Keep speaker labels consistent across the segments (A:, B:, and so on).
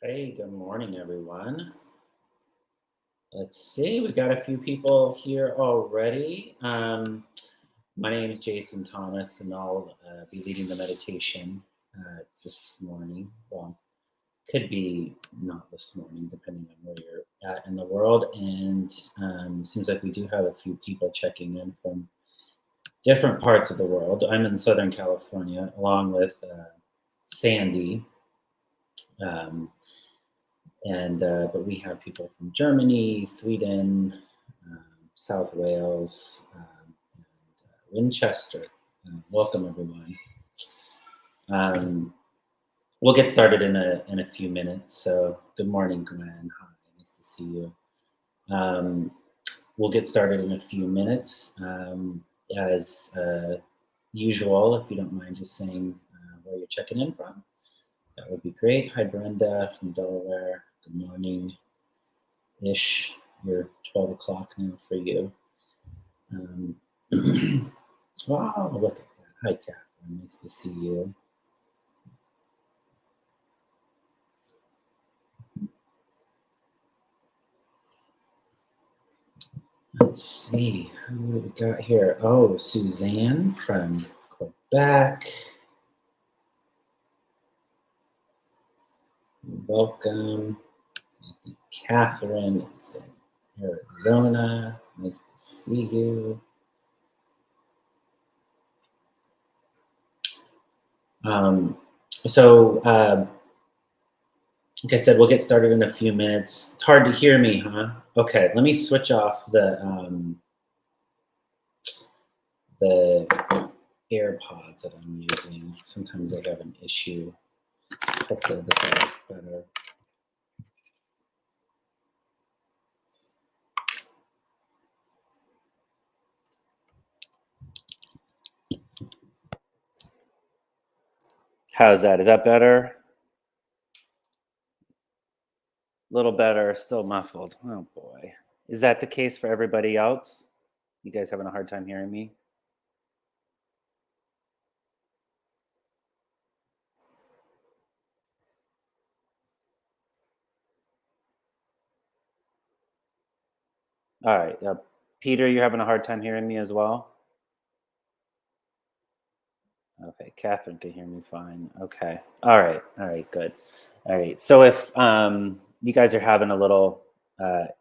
A: Hey, good morning, everyone. Let's see, we got a few people here already. My name is Jason Thomas, and I'll be leading the meditation this morning. Well, could be not this morning, depending on where you're at in the world. And seems like we do have a few people checking in from different parts of the world. I'm in Southern California, along with Sandy. Um, but we have people from Germany, Sweden, South Wales, and Winchester. Welcome, everyone. Um, we'll get started in a few minutes. So, good morning, Gwen. Hi, nice to see you. We'll get started in a few minutes. As usual, if you don't mind just saying where you're checking in from, that would be great. Hi, Brenda from Delaware. Good morning. Ish. You're 12 o'clock now for you. Wow, look at that. Hi, Catherine. Nice to see you. Let's see, who we got here? Oh, Suzanne from Quebec. Welcome. Catherine is in Arizona. It's nice to see you. Like I said, we'll get started in a few minutes. It's hard to hear me, huh? Okay, let me switch off the AirPods that I'm using. Sometimes I have an issue. Hopefully this will work better. How's that? Is that better? A little better, still muffled. Oh boy. Is that the case for everybody else? You guys having a hard time hearing me? All right. Peter, you're having a hard time hearing me as well? Okay. Catherine can hear me fine. Okay. All right. All right. Good. All right. So if you guys are having a little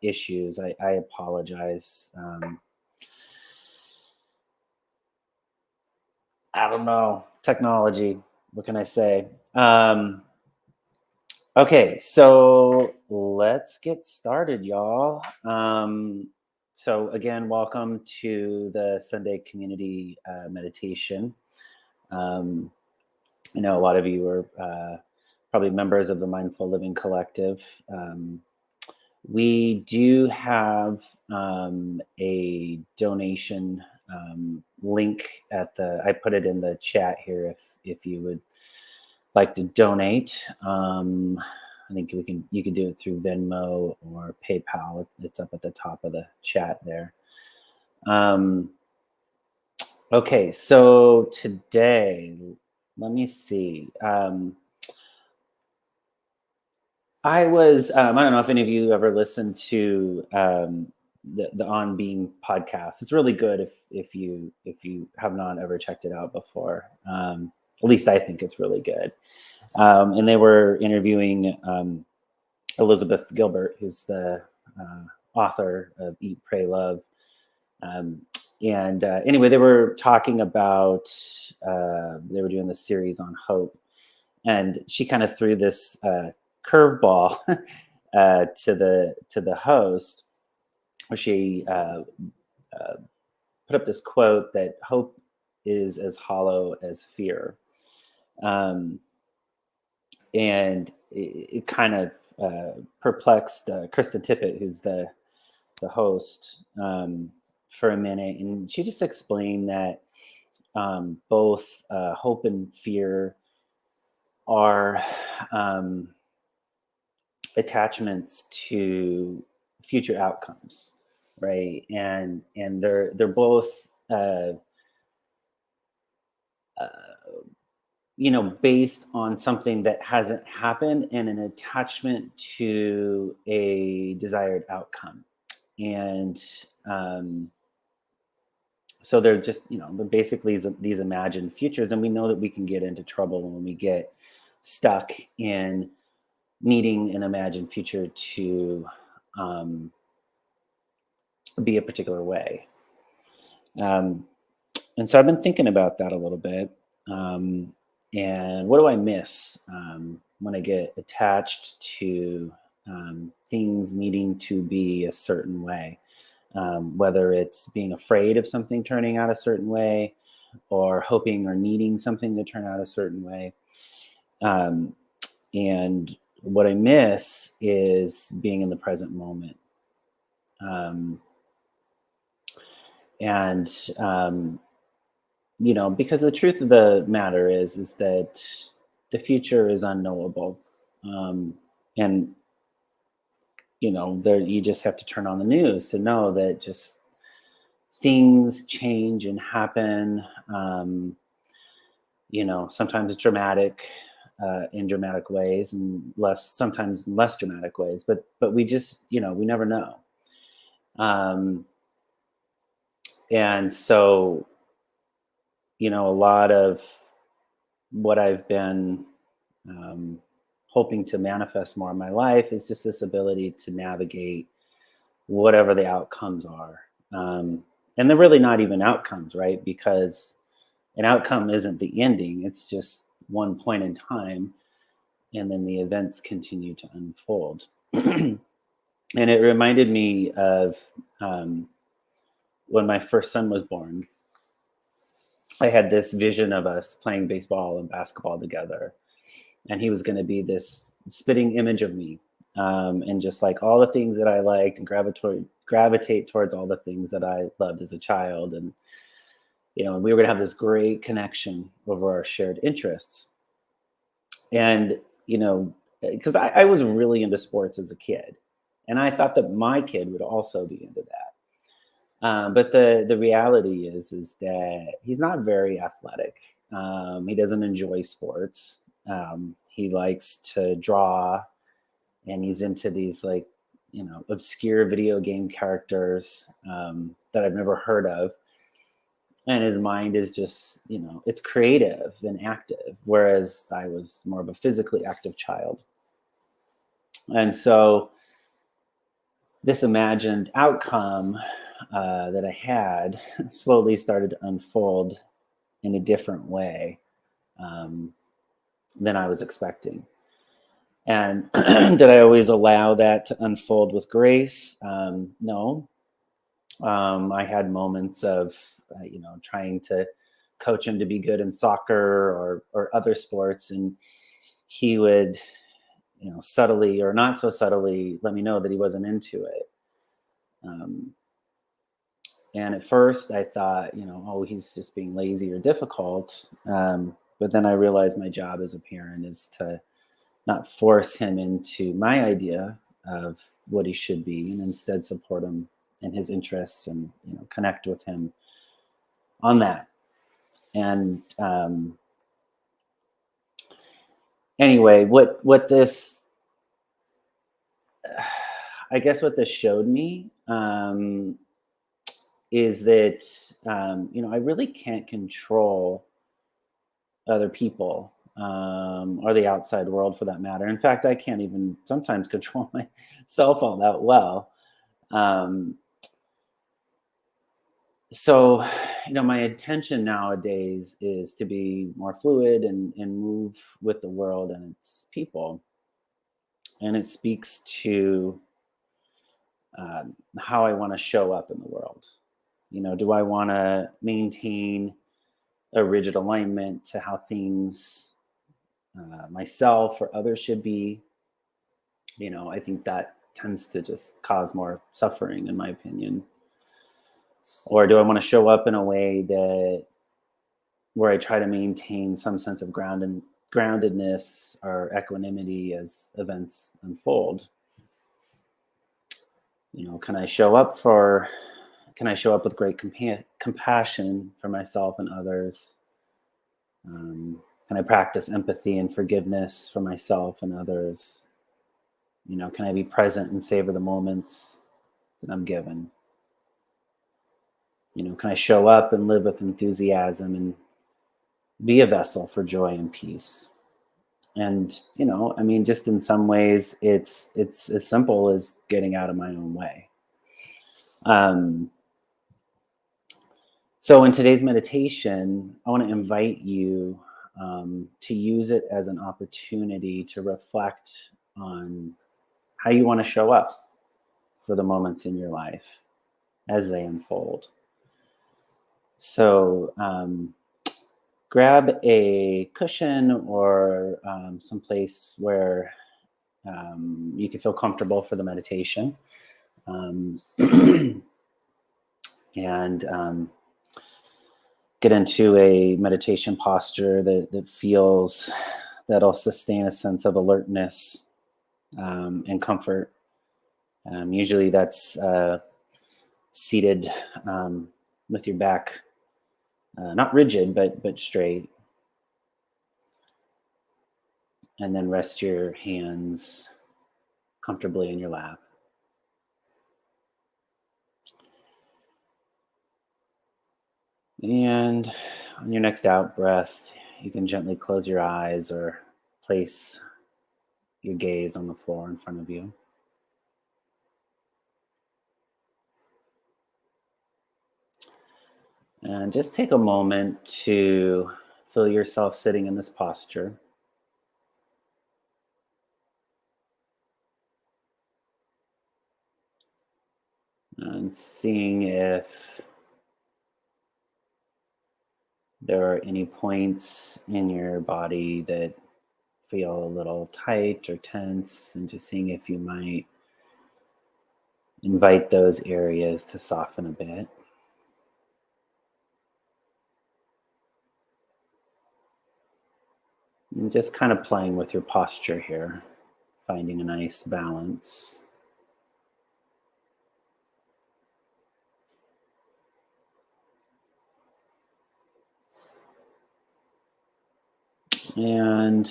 A: issues, I apologize. I don't know. Technology. What can I say? Okay, so let's get started, y'all. So again, welcome to the Sunday Community Meditation. I know a lot of you are probably members of the Mindful Living Collective. We do have a donation link I put it in the chat here if you would like to donate. I think you can do it through Venmo or PayPal. It's up at the top of the chat there. Okay, so today, let me see. I don't know if any of you ever listened to the On Being podcast. It's really good if you have not ever checked it out before. At least I think it's really good. And they were interviewing Elizabeth Gilbert, who's the author of Eat, Pray, Love. Anyway, they were talking about, they were doing this series on hope. And she kind of threw this curveball to the host, where she put up this quote that hope is as hollow as fear. And it kind of perplexed Krista Tippett, who's the host, for a minute, and she just explained that both hope and fear are attachments to future outcomes, right? And they're both based on something that hasn't happened and an attachment to a desired outcome. And so they're just, they're basically these imagined futures. And we know that we can get into trouble when we get stuck in needing an imagined future to be a particular way. And so I've been thinking about that a little bit. And what do I miss when I get attached to things needing to be a certain way? Whether it's being afraid of something turning out a certain way, or hoping or needing something to turn out a certain way. And what I miss is being in the present moment. Because the truth of the matter is that the future is unknowable. And there, you just have to turn on the news to know that just things change and happen. Sometimes dramatic, in dramatic ways, and sometimes less dramatic ways. But we just, we never know. And so, a lot of what I've been hoping to manifest more in my life is just this ability to navigate whatever the outcomes are. And they're really not even outcomes, right? Because an outcome isn't the ending, it's just one point in time. And then the events continue to unfold. And it reminded me of when my first son was born. I had this vision of us playing baseball and basketball together. And he was going to be this spitting image of me. And just like all the things that I liked, and gravitate towards all the things that I loved as a child. And, we were going to have this great connection over our shared interests. And, because I was really into sports as a kid. And I thought that my kid would also be into that. But the reality is that he's not very athletic. He doesn't enjoy sports. He likes to draw, and he's into these obscure video game characters that I've never heard of. And his mind is just, it's creative and active, whereas I was more of a physically active child. And so this imagined outcome that I had slowly started to unfold in a different way than I was expecting. And did I always allow that to unfold with grace? No. I had moments of, trying to coach him to be good in soccer or other sports. And he would, subtly or not so subtly let me know that he wasn't into it. And at first I thought, he's just being lazy or difficult. But then I realized my job as a parent is to not force him into my idea of what he should be, and instead support him in his interests and, connect with him on that. And anyway, what this, I guess what this showed me is that, I really can't control other people or the outside world for that matter. In fact, I can't even sometimes control myself all that well. So, my intention nowadays is to be more fluid and move with the world and its people. And it speaks to how I want to show up in the world. Do I want to maintain a rigid alignment to how things myself or others should be? I think that tends to just cause more suffering, in my opinion. Or do I want to show up in a way where I try to maintain some sense of groundedness or equanimity as events unfold? Can I show up with great compassion for myself and others? Can Can I practice empathy and forgiveness for myself and others? Can I be present and savor the moments that I'm given? Can I show up and live with enthusiasm and be a vessel for joy and peace? And just in some ways, it's as simple as getting out of my own way. So in today's meditation, I want to invite you to use it as an opportunity to reflect on how you want to show up for the moments in your life as they unfold. So grab a cushion or someplace where you can feel comfortable for the meditation. And get into a meditation posture that'll sustain a sense of alertness and comfort. Usually that's seated with your back not rigid but straight, and then rest your hands comfortably in your lap. And on your next out breath, you can gently close your eyes or place your gaze on the floor in front of you. And just take a moment to feel yourself sitting in this posture. And seeing if there are any points in your body that feel a little tight or tense, and just seeing if you might invite those areas to soften a bit. And just kind of playing with your posture here, finding a nice balance. And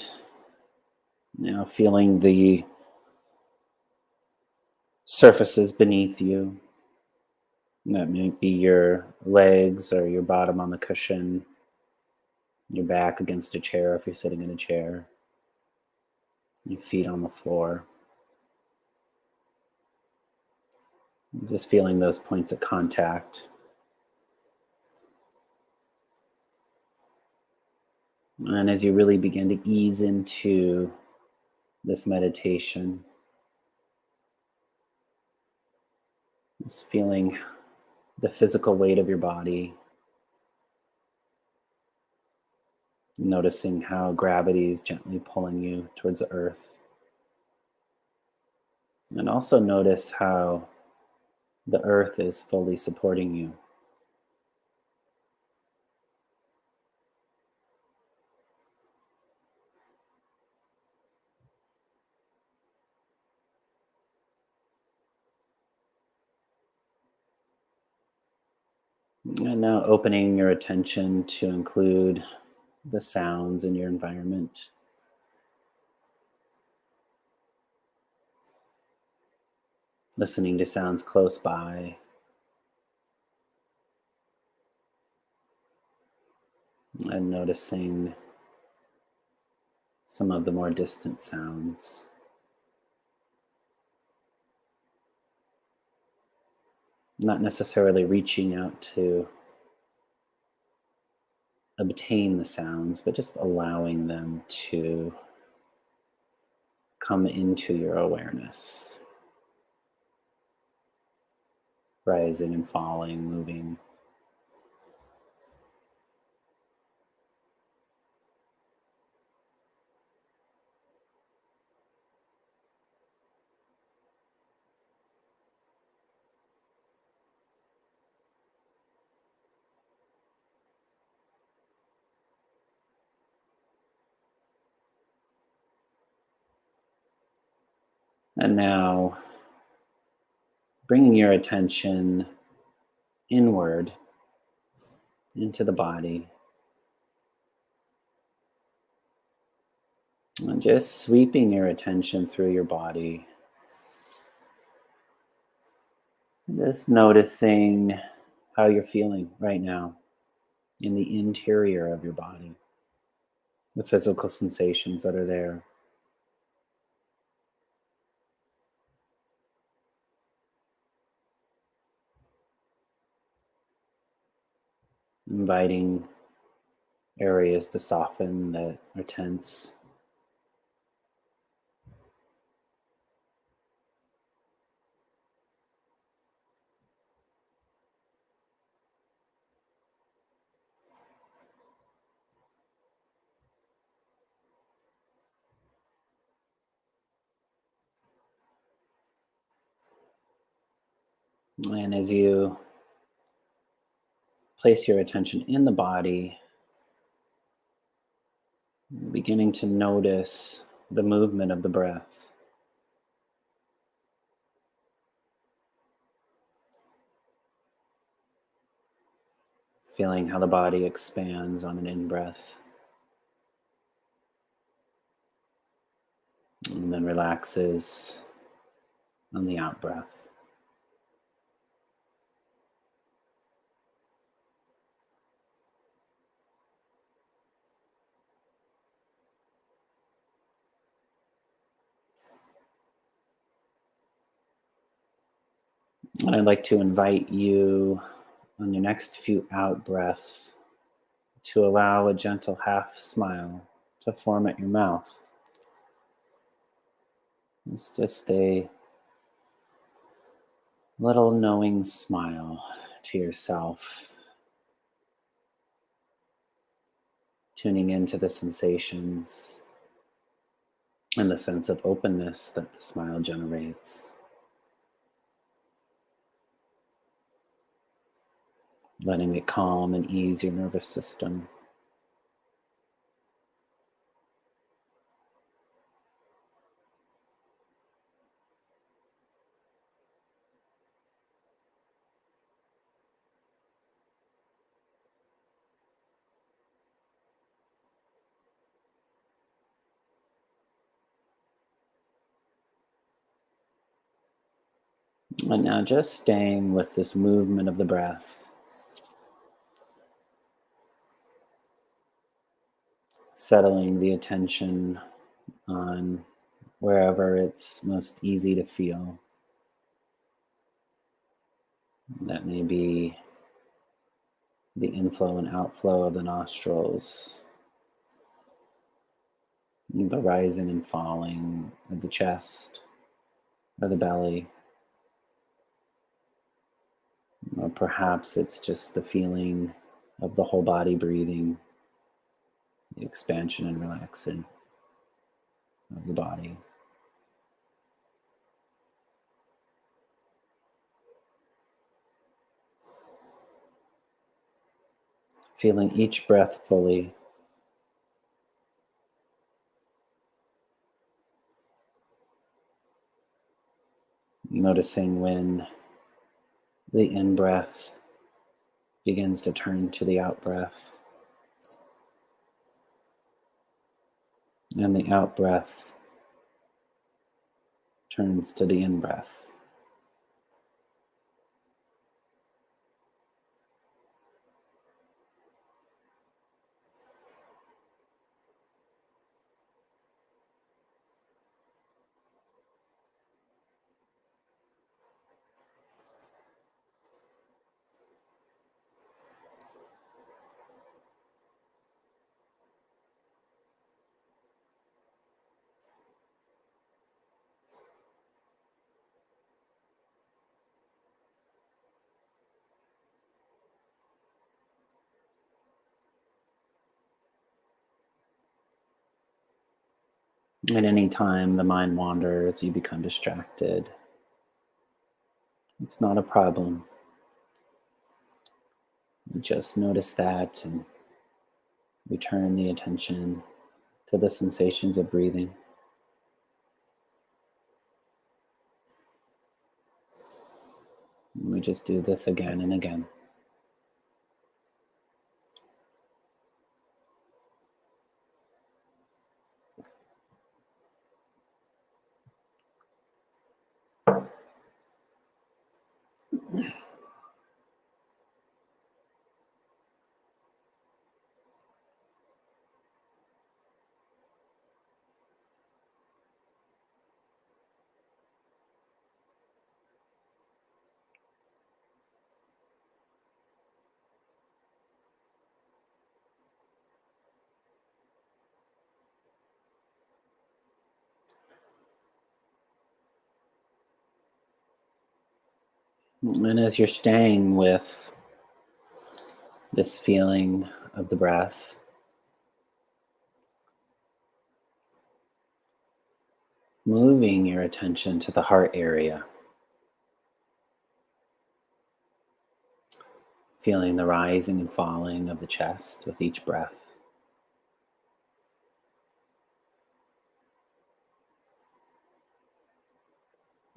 A: feeling the surfaces beneath you. That might be your legs or your bottom on the cushion, your back against a chair if you're sitting in a chair, your feet on the floor. Just feeling those points of contact. And as you really begin to ease into this meditation, just feeling the physical weight of your body, noticing how gravity is gently pulling you towards the earth. And also notice how the earth is fully supporting you. And now opening your attention to include the sounds in your environment. Listening to sounds close by. And noticing some of the more distant sounds. Not necessarily reaching out to obtain the sounds, but just allowing them to come into your awareness. Rising and falling, moving. And now bringing your attention inward into the body. And just sweeping your attention through your body. Just noticing how you're feeling right now in the interior of your body, the physical sensations that are there. Inviting areas to soften that are tense. And as you place your attention in the body, beginning to notice the movement of the breath. Feeling how the body expands on an in-breath and then relaxes on the out-breath. And I'd like to invite you on your next few out-breaths to allow a gentle half smile to form at your mouth. It's just a little knowing smile to yourself, tuning into the sensations and the sense of openness that the smile generates. Letting it calm and ease your nervous system. And now just staying with this movement of the breath. Settling the attention on wherever it's most easy to feel. That may be the inflow and outflow of the nostrils, the rising and falling of the chest or the belly. Or perhaps it's just the feeling of the whole body breathing, the expansion and relaxing of the body. Feeling each breath fully. Noticing when the in-breath begins to turn to the out-breath. And the out-breath turns to the in-breath. At any time the mind wanders, you become distracted. It's not a problem. You just notice that and return the attention to the sensations of breathing. And we just do this again and again. And as you're staying with this feeling of the breath, moving your attention to the heart area, feeling the rising and falling of the chest with each breath.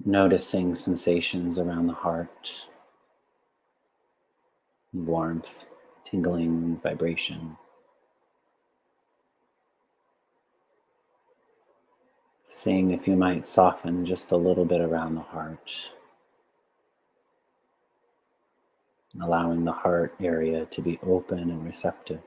A: Noticing sensations around the heart, warmth, tingling, vibration. Seeing if you might soften just a little bit around the heart, allowing the heart area to be open and receptive.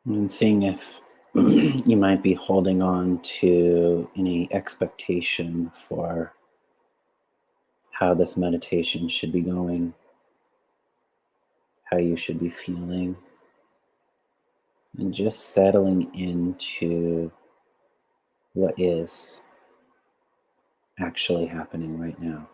A: And seeing if you might be holding on to any expectation for how this meditation should be going, how you should be feeling, and just settling into what is actually happening right now.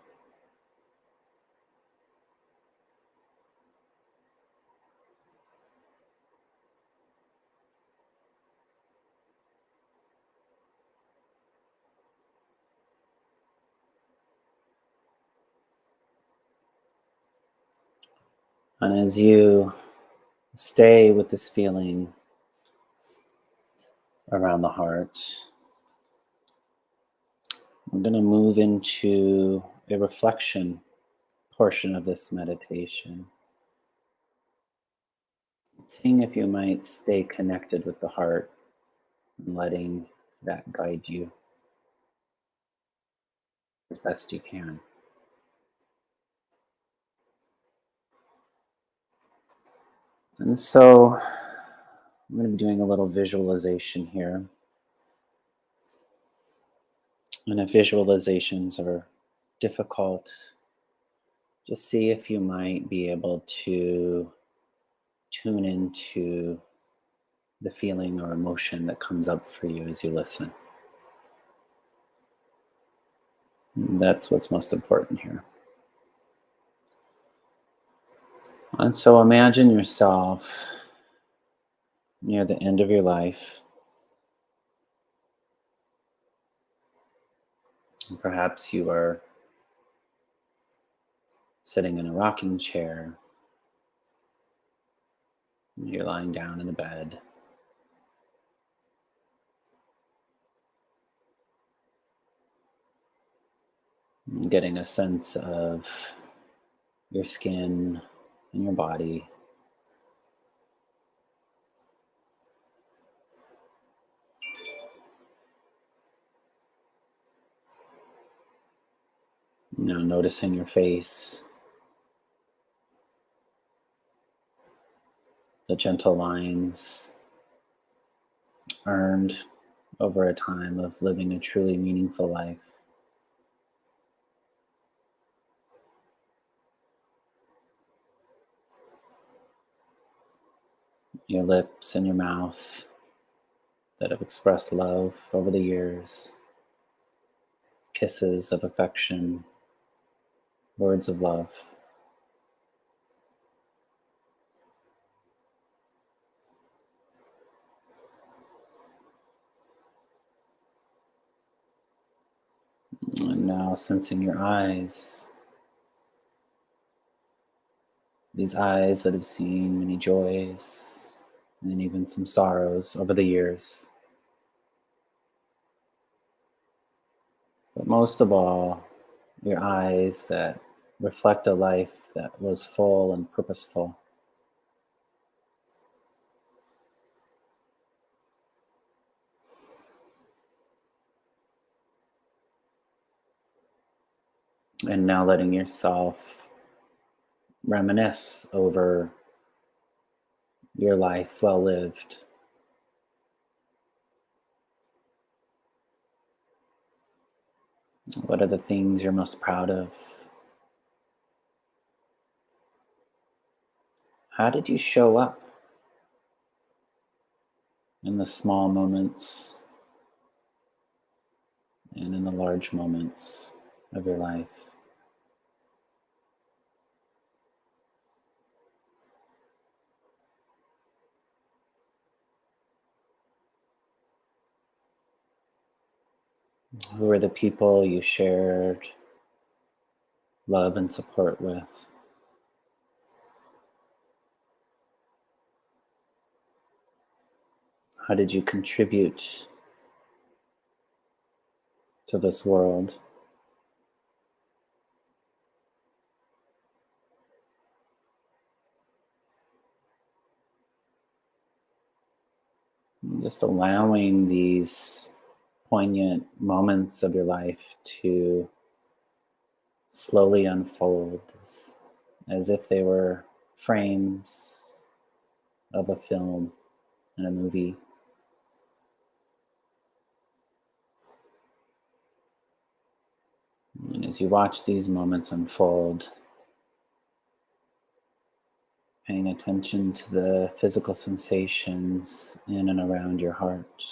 A: And as you stay with this feeling around the heart, I'm going to move into a reflection portion of this meditation, seeing if you might stay connected with the heart and letting that guide you as best you can. And so I'm going to be doing a little visualization here. And if visualizations are difficult, just see if you might be able to tune into the feeling or emotion that comes up for you as you listen. And that's what's most important here. And so imagine yourself near the end of your life. And perhaps you are sitting in a rocking chair. You're lying down in a bed. Getting a sense of your skin and your body. Noticing your face, the gentle lines earned over a time of living a truly meaningful life. Your lips and your mouth that have expressed love over the years, kisses of affection, words of love. And now sensing your eyes, these eyes that have seen many joys and even some sorrows over the years. But most of all, your eyes that reflect a life that was full and purposeful. And now letting yourself reminisce over your life well lived. What are the things you're most proud of? How did you show up in the small moments and in the large moments of your life? Who were the people you shared love and support with? How did you contribute to this world? Just allowing these poignant moments of your life to slowly unfold as if they were frames of a film and a movie. And as you watch these moments unfold, paying attention to the physical sensations in and around your heart.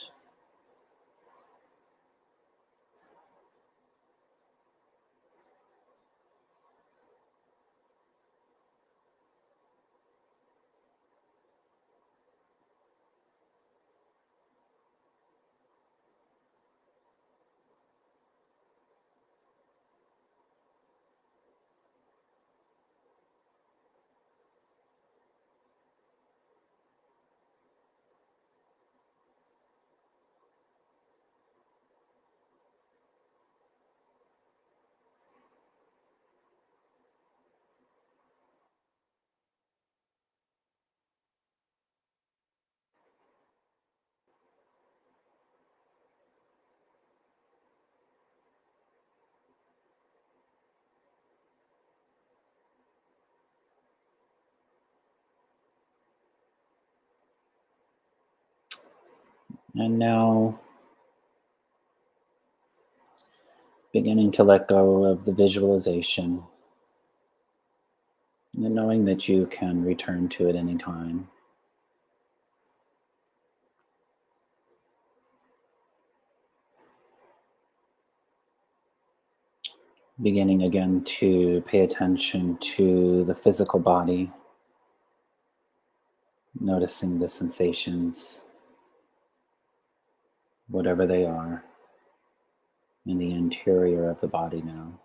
A: And now beginning to let go of the visualization and knowing that you can return to it anytime. Beginning again to pay attention to the physical body, noticing the sensations, whatever they are, in the interior of the body now.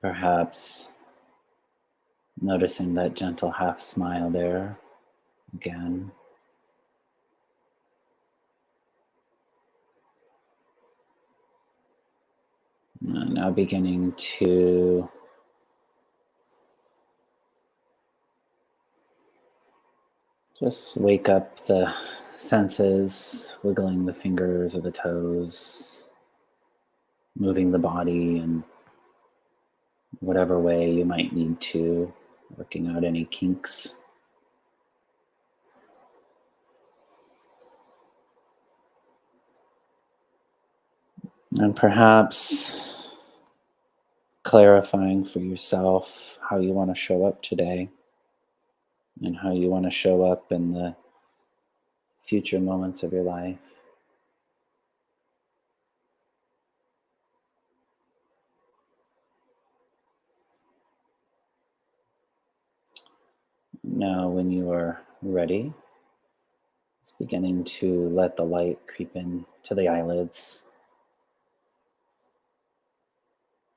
A: Perhaps noticing that gentle half smile there again. Now beginning to just wake up the senses, wiggling the fingers or the toes, moving the body in whatever way you might need to, working out any kinks. And perhaps clarifying for yourself how you want to show up today and how you want to show up in the future moments of your life. Now, when you are ready, it's beginning to let the light creep in to the eyelids.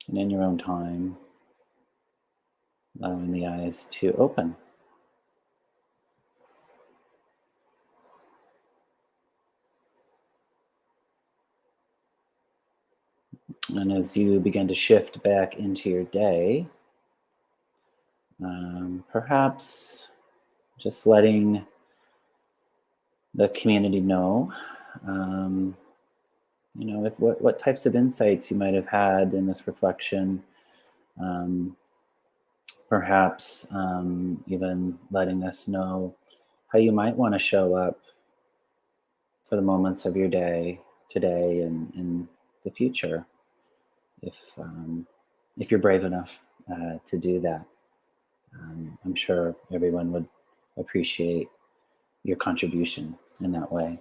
A: And in your own time, allowing the eyes to open. And as you begin to shift back into your day, perhaps just letting the community know, what types of insights you might have had in this reflection. Perhaps even letting us know how you might want to show up for the moments of your day today and in the future, if you're brave enough to do that. I'm sure everyone would appreciate your contribution in that way.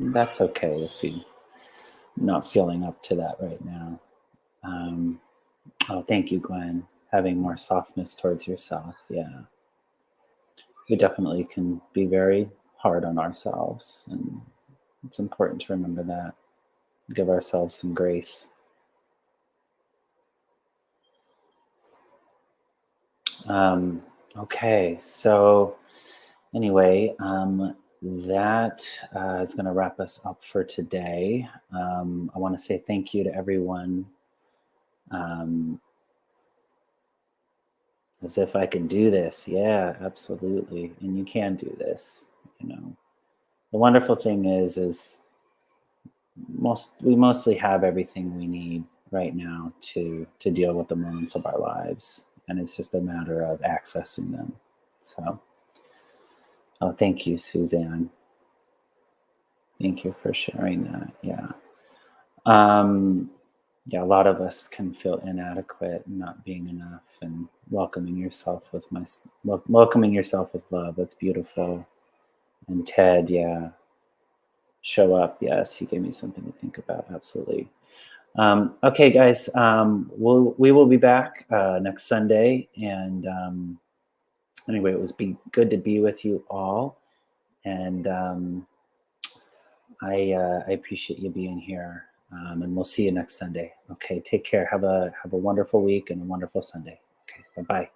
A: That's okay if you're not feeling up to that right now. Oh, thank you, Gwen. Having more softness towards yourself. Yeah. We definitely can be very hard on ourselves, and it's important to remember that. Give ourselves some grace. Okay, so anyway, that is going to wrap us up for today. I want to say thank you to everyone. As if I can do this. Yeah, absolutely. And you can do this. The wonderful thing is we mostly have everything we need right now to deal with the moments of our lives, and it's just a matter of accessing them. So, oh, thank you, Suzanne. Thank you for sharing that. Yeah. Yeah, a lot of us can feel inadequate and not being enough, and welcoming yourself with love. That's beautiful. And Ted, yeah, show up. Yes, he gave me something to think about. Absolutely. Okay, guys, we will be back next Sunday. And anyway, it was good to be with you all, and I appreciate you being here. And we'll see you next Sunday. Okay, take care. Have a wonderful week and a wonderful Sunday. Okay, bye-bye.